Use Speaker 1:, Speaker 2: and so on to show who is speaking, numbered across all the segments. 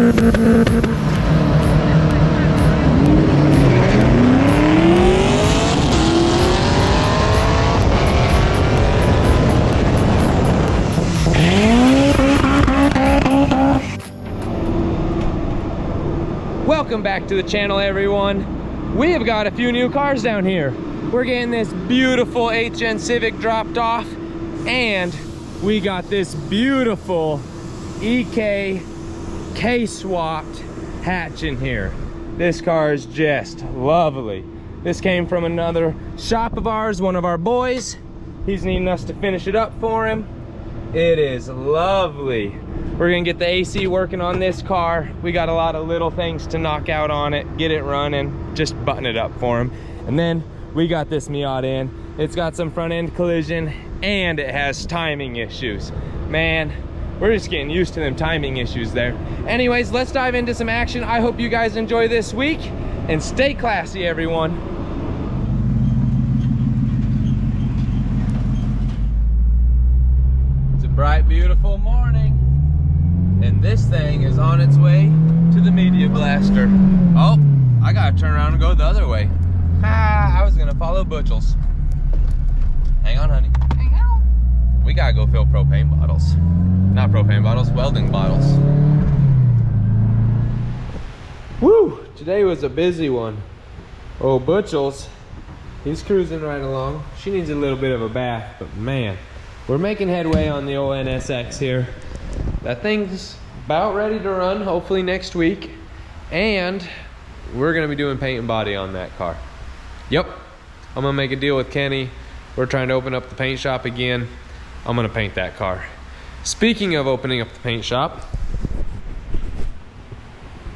Speaker 1: Welcome back to the channel, everyone. We have got a few new cars down here. We're getting this beautiful 8th Gen Civic dropped off, and we got this beautiful EK K-swapped hatch in here. This car is just lovely. This came from another shop of ours, one of our boys. He's needing us to finish it up for him. It is lovely. We're gonna get the AC working on this car. We got a lot of little things to knock out on it, get it running, just button it up for him. And then we got this Miata in. It's got some front end collision and it has timing issues. Man, we're just getting used to them timing issues there. Anyways, let's dive into some action. I hope you guys enjoy this week and stay classy, everyone. It's a bright, beautiful morning. And this thing is on its way to the media blaster. Oh, I gotta turn around and go the other way. I was gonna follow Butchels. Hang on, honey. Hang on. We gotta go fill propane bottles. Not propane bottles, welding bottles. Woo! Today was a busy one. Oh, Butchels, he's cruising right along. She needs a little bit of a bath, but man, we're making headway on the old NSX here. That thing's about ready to run, hopefully next week. And we're gonna be doing paint and body on that car. Yep, I'm gonna make a deal with Kenny. We're trying to open up the paint shop again. I'm gonna paint that car. Speaking of opening up the paint shop,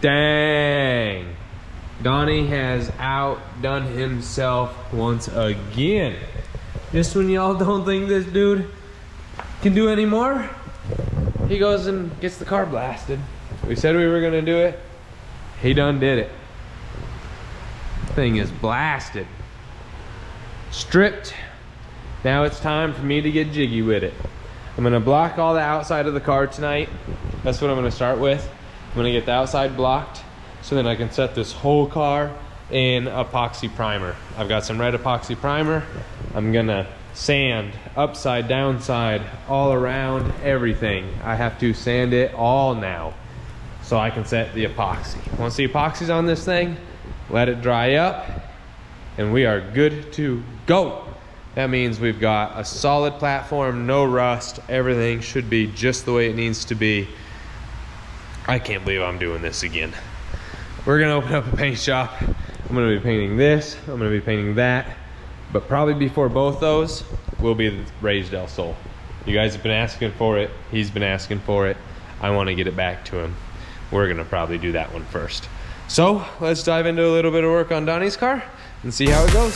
Speaker 1: dang, Donnie has outdone himself once again. Just when y'all don't think this dude can do any more, he goes and gets the car blasted. We said we were gonna do it. He done did it. Thing is blasted. Stripped. Now it's time for me to get jiggy with it. I'm gonna block all the outside of the car tonight. That's what I'm gonna start with. I'm gonna get the outside blocked so then I can set this whole car in epoxy primer. I've got some red epoxy primer. I'm gonna sand upside, downside, all around, everything. I have to sand it all now so I can set the epoxy. Once the epoxy's on this thing, let it dry up and we are good to go. That means we've got a solid platform, no rust, everything should be just the way it needs to be. I can't believe I'm doing this again. We're gonna open up a paint shop. I'm gonna be painting this, I'm gonna be painting that, but probably before both those will be the Raised El Sol. You guys have been asking for it, he's been asking for it. I wanna get it back to him. We're gonna probably do that one first. So let's dive into a little bit of work on Donnie's car and see how it goes.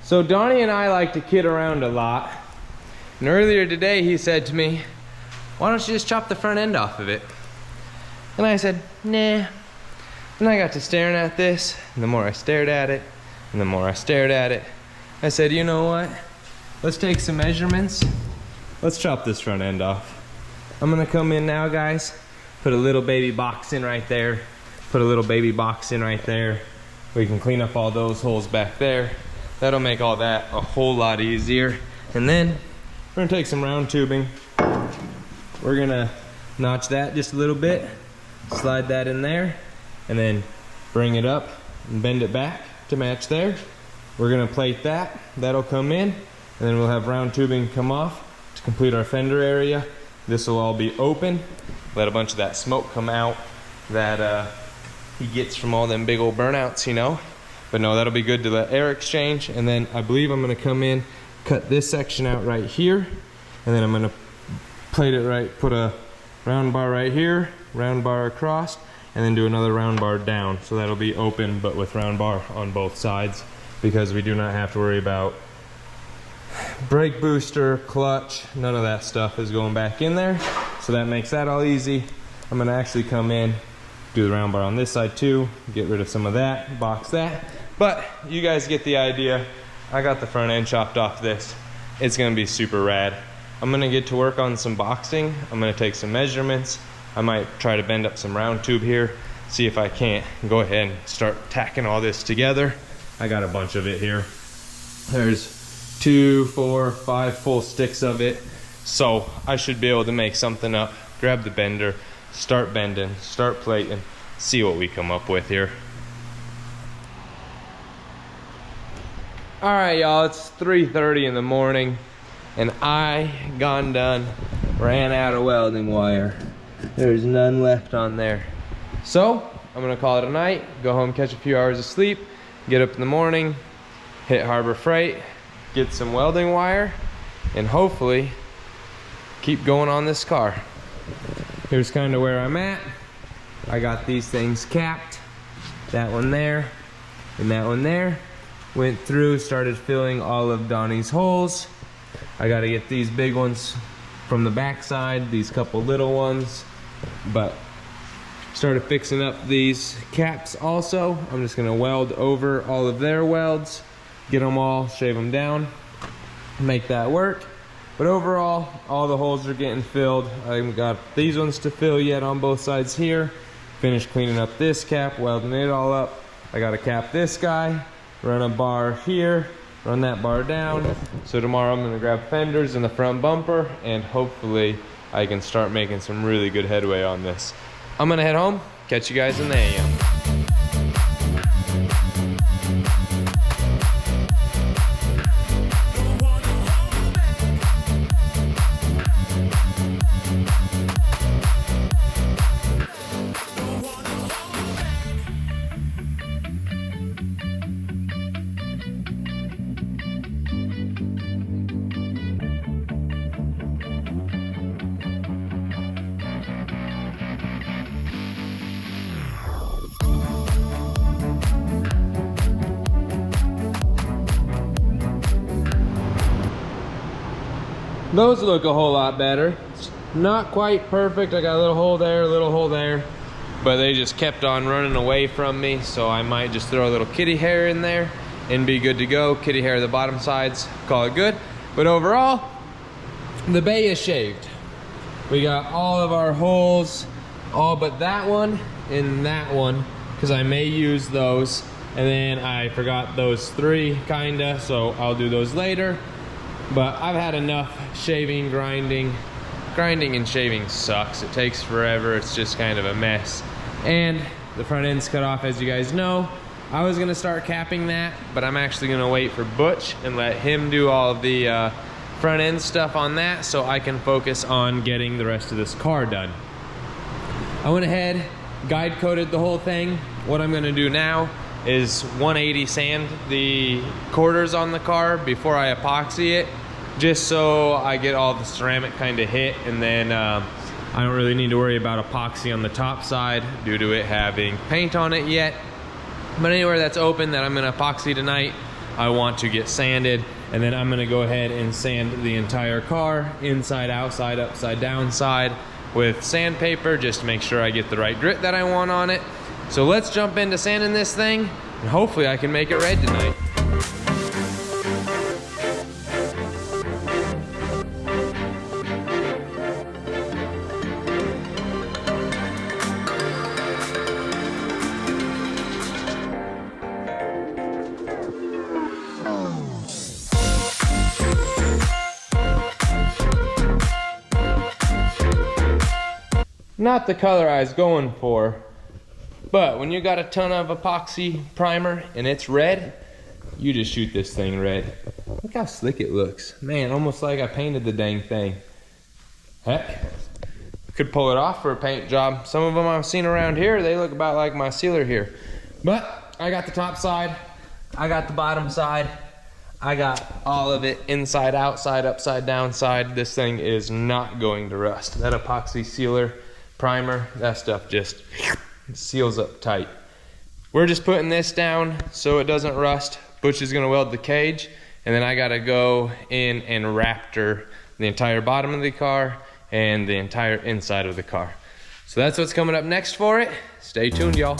Speaker 1: So Donnie and I like to kid around a lot. And earlier today he said to me, why don't you just chop the front end off of it? And I said, nah. And I got to staring at this, and the more I stared at it, and the more I stared at it, I said, you know what? Let's take some measurements. Let's chop this front end off. I'm gonna come in now, guys, put a little baby box in right there, put a little baby box in right there. We can clean up all those holes back there. That'll make all that a whole lot easier. And then we're gonna take some round tubing. We're gonna notch that just a little bit, slide that in there, and then bring it up and bend it back to match there. We're gonna plate that, that'll come in, and then we'll have round tubing come off to complete our fender area. This will all be open, let a bunch of that smoke come out that he gets from all them big old burnouts, you know. But no, that'll be good to let air exchange. And then I believe I'm gonna come in, cut this section out right here, and then I'm gonna plate it right, put a round bar right here, round bar across, and then do another round bar down. So that'll be open, but with round bar on both sides, because we do not have to worry about brake booster, clutch, none of that stuff is going back in there. So that makes that all easy. I'm gonna actually come in, do the round bar on this side too, get rid of some of that, box that. But you guys get the idea. I got the front end chopped off this. It's gonna be super rad. I'm gonna get to work on some boxing. I'm gonna take some measurements. I might try to bend up some round tube here, see if I can't go ahead and start tacking all this together. I got a bunch of it here. There's 2, 4, 5 full sticks of it. So I should be able to make something up, grab the bender, start bending, start plating, see what we come up with here. All right, y'all, it's 3:30 in the morning and I gone done, ran out of welding wire. There's none left on there. So I'm gonna call it a night, go home, catch a few hours of sleep, get up in the morning, hit Harbor Freight, get some welding wire, and hopefully keep going on this car. Here's kind of where I'm at. I got these things capped, that one there and that one there. Went through, started filling all of Donnie's holes. I got to get these big ones from the back side, these couple little ones, but started fixing up these caps also. I'm just gonna weld over all of their welds, get them all, shave them down, make that work. But overall, all the holes are getting filled. I haven't got these ones to fill yet on both sides here. Finished cleaning up this cap, welding it all up. I gotta cap this guy, run a bar here, run that bar down. So tomorrow I'm gonna grab fenders in the front bumper and hopefully I can start making some really good headway on this. I'm gonna head home, catch you guys in the AM. Those look a whole lot better. It's not quite perfect. I got a little hole there, a little hole there, but they just kept on running away from me, so I might just throw a little kitty hair in there and be good to go. Kitty hair the bottom sides, call it good. But overall, the bay is shaved. We got all of our holes, all but that one and that one, because I may use those. And then I forgot those 3 kinda, so I'll do those later. But I've had enough shaving, grinding. Grinding and shaving sucks. It takes forever. It's just kind of a mess. And the front end's cut off, as you guys know. I was gonna start capping that, but I'm actually gonna wait for Butch and let him do all of the front end stuff on that so I can focus on getting the rest of this car done. I went ahead, guide coated the whole thing. What I'm gonna do now is 180 sand the quarters on the car before I epoxy it, just so I get all the ceramic kind of hit, and then I don't really need to worry about epoxy on the top side due to it having paint on it yet. But anywhere that's open that I'm gonna epoxy tonight, I want to get sanded, and then I'm gonna go ahead and sand the entire car, inside, outside, upside, down side, with sandpaper, just to make sure I get the right grit that I want on it. So let's jump into sanding this thing, and hopefully I can make it red tonight. Not the color I was going for, but when you got a ton of epoxy primer and it's red, you just shoot this thing red. Look how slick it looks. Man, almost like I painted the dang thing. Heck, could pull it off for a paint job. Some of them I've seen around here, they look about like my sealer here. But I got the top side, I got the bottom side, I got all of it inside, outside, upside, down side. This thing is not going to rust. That epoxy sealer primer, that stuff just seals up tight. We're just putting this down so it doesn't rust. Butch is gonna weld the cage, and then I gotta go in and raptor the entire bottom of the car and the entire inside of the car. So that's what's coming up next for it. Stay tuned, y'all.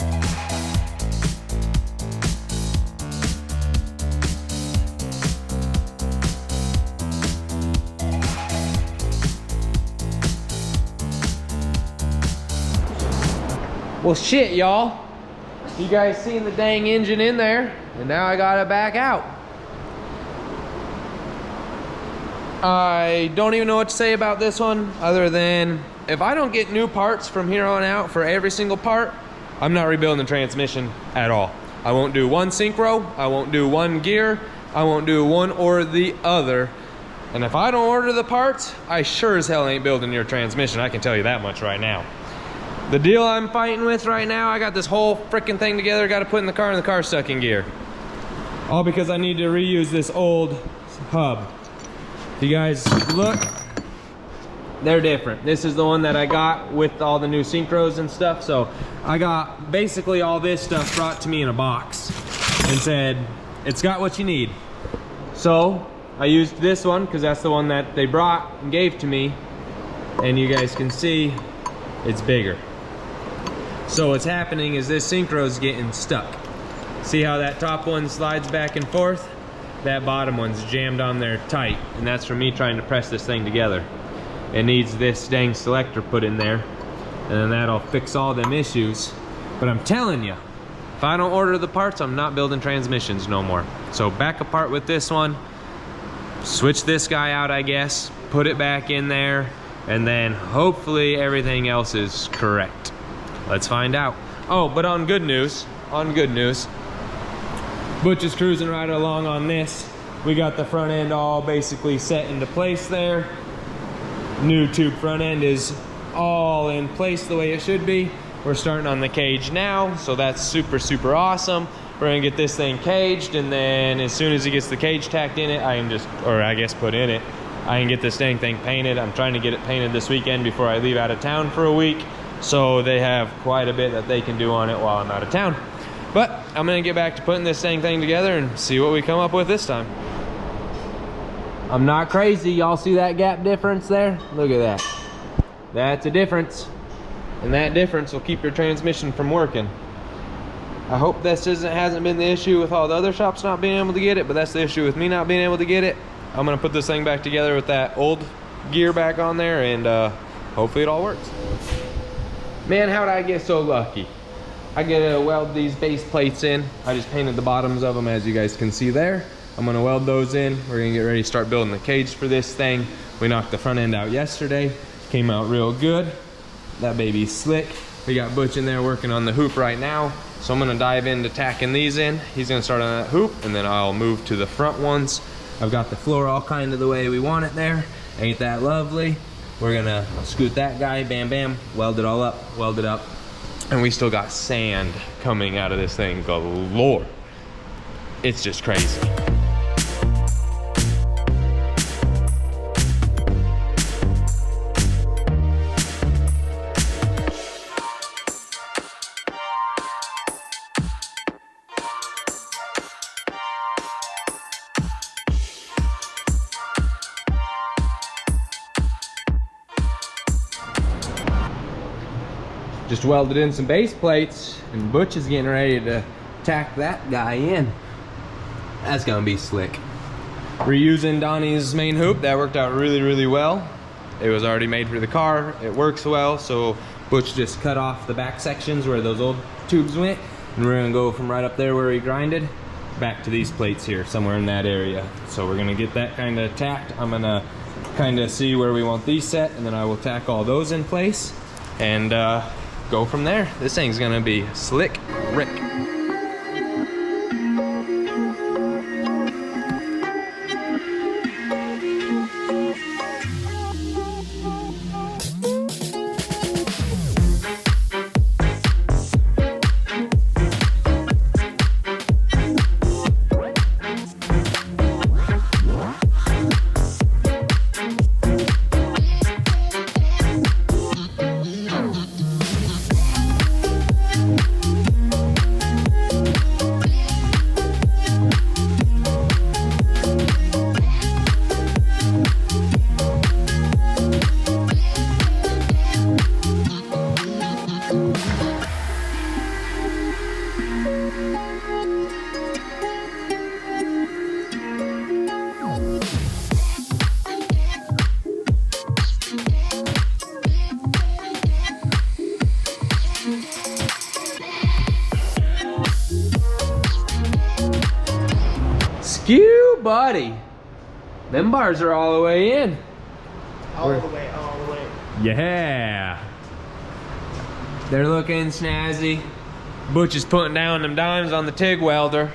Speaker 1: Well, shit, y'all. You guys seen the dang engine in there, and now I gotta back out. I don't even know what to say about this one, other than if I don't get new parts from here on out for every single part, I'm not rebuilding the transmission at all. I won't do one synchro, I won't do one gear, I won't do one or the other. And if I don't order the parts, I sure as hell ain't building your transmission, I can tell you that much right now. The deal I'm fighting with right now, I got this whole freaking thing together, got to put in the car, and the car's stuck in gear. All because I need to reuse this old hub. If you guys look, they're different. This is the one that I got with all the new synchros and stuff. So I got basically all this stuff brought to me in a box and said, it's got what you need. So I used this one because that's the one that they brought and gave to me. And you guys can see it's bigger. So what's happening is this synchro is getting stuck. See how that top one slides back and forth? That bottom one's jammed on there tight, and that's from me trying to press this thing together. It needs this dang selector put in there, and then that'll fix all them issues. But I'm telling you, if I don't order the parts, I'm not building transmissions no more. So back apart with this one, switch this guy out, I guess, put it back in there, and then hopefully everything else is correct. Let's find out. Oh, but on good news, Butch is cruising right along on this. We got the front end all basically set into place there. New tube front end is all in place the way it should be. We're starting on the cage now, so that's super, super awesome. We're gonna get this thing caged, and then as soon as he gets the cage tacked in it, I can just, or I guess put in it, I can get this dang thing painted. I'm trying to get it painted this weekend before I leave out of town for a week. So they have quite a bit that they can do on it while I'm out of town. But I'm gonna get back to putting this dang thing together and see what we come up with this time. I'm not crazy. Y'all see that gap difference there? Look at that. That's a difference. And that difference will keep your transmission from working. I hope this hasn't been the issue with all the other shops not being able to get it, but that's the issue with me not being able to get it. I'm gonna put this thing back together with that old gear back on there, and hopefully it all works. Man, how did I get so lucky? I get to weld these base plates in. I just painted the bottoms of them, as you guys can see there. I'm gonna weld those in. We're gonna get ready to start building the cage for this thing. We knocked the front end out yesterday. Came out real good. That baby's slick. We got Butch in there working on the hoop right now. So I'm gonna dive into tacking these in. He's gonna start on that hoop, and then I'll move to the front ones. I've got the floor all kind of the way we want it there. Ain't that lovely? We're gonna scoot that guy, bam, bam, weld it all up, weld it up. And we still got sand coming out of this thing galore. It's just crazy. Just welded in some base plates, and Butch is getting ready to tack that guy in. That's gonna be slick. Reusing Donnie's main hoop, that worked out really, really well. It was already made for the car, it works well, so Butch just cut off the back sections where those old tubes went, and we're gonna go from right up there where he grinded back to these plates here, somewhere in that area. So we're gonna get that kind of tacked. I'm gonna kind of see where we want these set, and then I will tack all those in place and go from there. This thing's gonna be slick Rick. Phew, buddy. Them bars are all the way in.
Speaker 2: All the way.
Speaker 1: Yeah. They're looking snazzy. Butch is putting down them dimes on the TIG welder.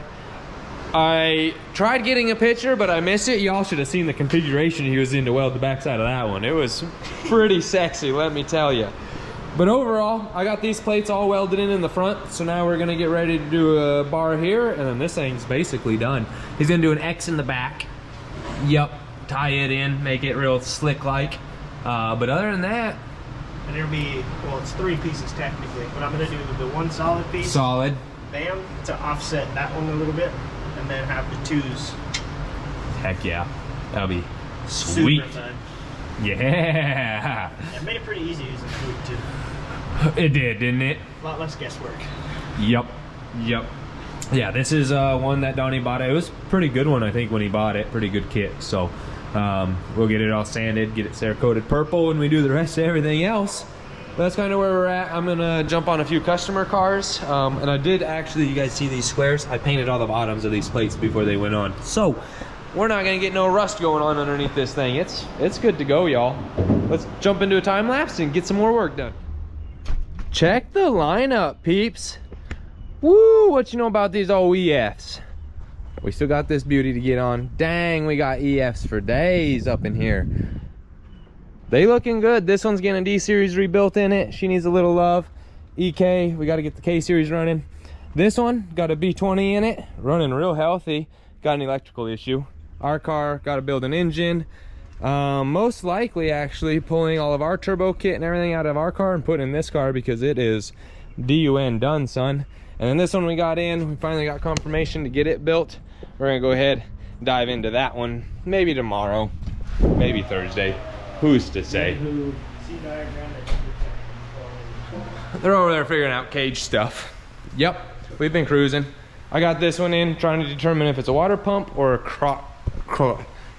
Speaker 1: I tried getting a picture, but I missed it. Y'all should have seen the configuration he was in to weld the backside of that one. It was pretty sexy, let me tell you. But overall, I got these plates all welded in the front, so now we're gonna get ready to do a bar here, and then this thing's basically done. He's gonna do an X in the back. Yep, tie it in, make it real slick-like. But other than that,
Speaker 2: and there'll be, well, it's 3 pieces technically, but I'm gonna do the one solid piece.
Speaker 1: Solid.
Speaker 2: Bam, to offset that one a little bit, and then have the 2s.
Speaker 1: Heck yeah, that'll be sweet.
Speaker 2: Super fun.
Speaker 1: Yeah.
Speaker 2: It made it pretty easy using food too.
Speaker 1: It did, didn't it?
Speaker 2: A lot less guesswork.
Speaker 1: Yep. Yeah, this is one that Donnie bought. It was a pretty good one, I think, when he bought it. Pretty good kit. So we'll get it all sanded, get it Cerakoted purple, and we do the rest of everything else. That's kind of where we're at. I'm gonna jump on a few customer cars, and I did actually, you guys see these squares? I painted all the bottoms of these plates before they went on. So we're not gonna get no rust going on underneath this thing. It's good to go, y'all. Let's jump into a time lapse and get some more work done. Check the lineup, peeps. Woo, what you know about these old EFs? We still got this beauty to get on. Dang, we got EFs for days up in here. They looking good. This one's getting a D-Series rebuilt in it. She needs a little love. EK, we got to get the K-Series running. This one got a B20 in it, running real healthy. Got an electrical issue. Our car got to build an engine. Most likely actually pulling all of our turbo kit and everything out of our car and putting in this car because it is DUN done, son. And then this one we got in, we finally got confirmation to get it built. We're gonna go ahead and dive into that one maybe tomorrow, maybe Thursday. Who's to say? They're over there figuring out cage stuff. Yep, we've been cruising. I got this one in, trying to determine if it's a water pump or a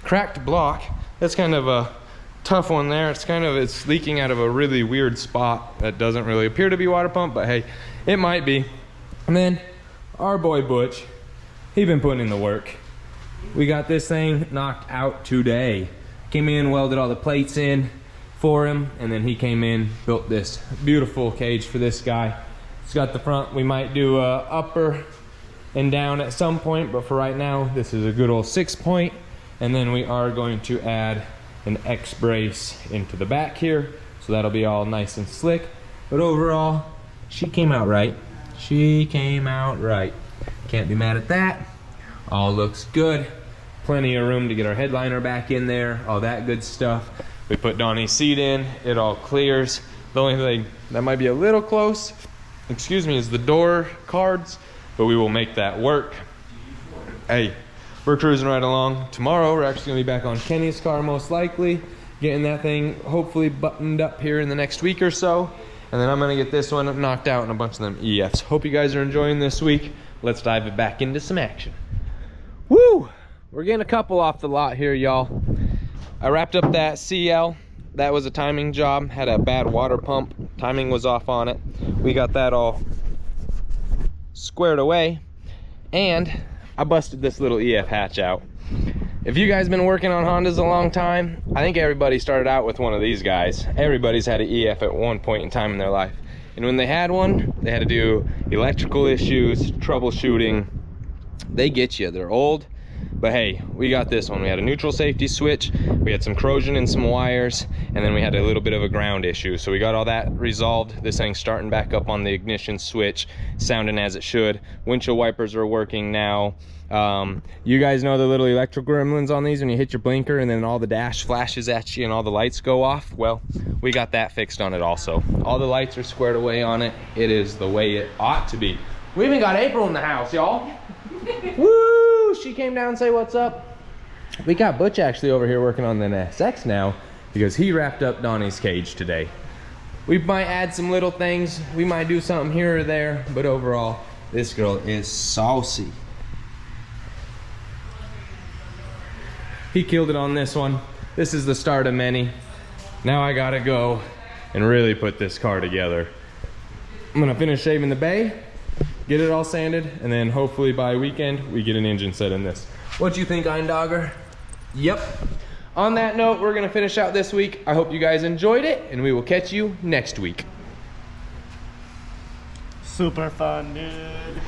Speaker 1: cracked block. That's kind of a tough one there. It's leaking out of a really weird spot that doesn't really appear to be water pump, but hey, it might be. And then our boy Butch, he been putting in the work. We got this thing knocked out today. Came in, welded all the plates in for him, and then he came in, built this beautiful cage for this guy. It's got the front. We might do upper and down at some point, but for right now, this is a good old 6-point. And then we are going to add an X brace into the back here, so that'll be all nice and slick. But overall, she came out right. She came out right. Can't be mad at that. All looks good. Plenty of room to get our headliner back in there, all that good stuff. We put Donnie's seat in, it all clears. The only thing that might be a little close, excuse me, is the door cards, but we will make that work. Hey, we're cruising right along. Tomorrow, we're actually gonna be back on Kenny's car most likely, getting that thing hopefully buttoned up here in the next week or so. And then I'm gonna get this one knocked out and a bunch of them EFs. Hope you guys are enjoying this week. Let's dive it back into some action. Woo! We're getting a couple off the lot here, y'all. I wrapped up that CL. That was a timing job. Had a bad water pump. Timing was off on it. We got that all squared away. And I busted this little EF hatch out. If you guys been working on Hondas a long time, I think everybody started out with one of these guys. Everybody's had an EF at one point in time in their life. And when they had one, they had to do electrical issues, troubleshooting. They get you, they're old. But hey, we got this one. We had a neutral safety switch, we had some corrosion in some wires, and then we had a little bit of a ground issue. So we got all that resolved. This thing's starting back up on the ignition switch, sounding as it should. Windshield wipers are working now. You guys know the little electrical gremlins on these when you hit your blinker and then all the dash flashes at you and all the lights go off? Well, we got that fixed on it also. All the lights are squared away on it. It is the way it ought to be. We even got April in the house, y'all. Woo! She came down and say what's up. We got Butch actually over here working on the SX now because he wrapped up Donnie's cage today. We might add some little things. We might do something here or there, but overall, this girl is saucy. He killed it on this one. This is the start of many. Now I gotta go and really put this car together. I'm gonna finish shaving the bay, get it all sanded, and then hopefully by weekend we get an engine set in this. What do you think, Eindogger? Yep. On that note, we're gonna finish out this week. I hope you guys enjoyed it, and we will catch you next week.
Speaker 2: Super fun, dude.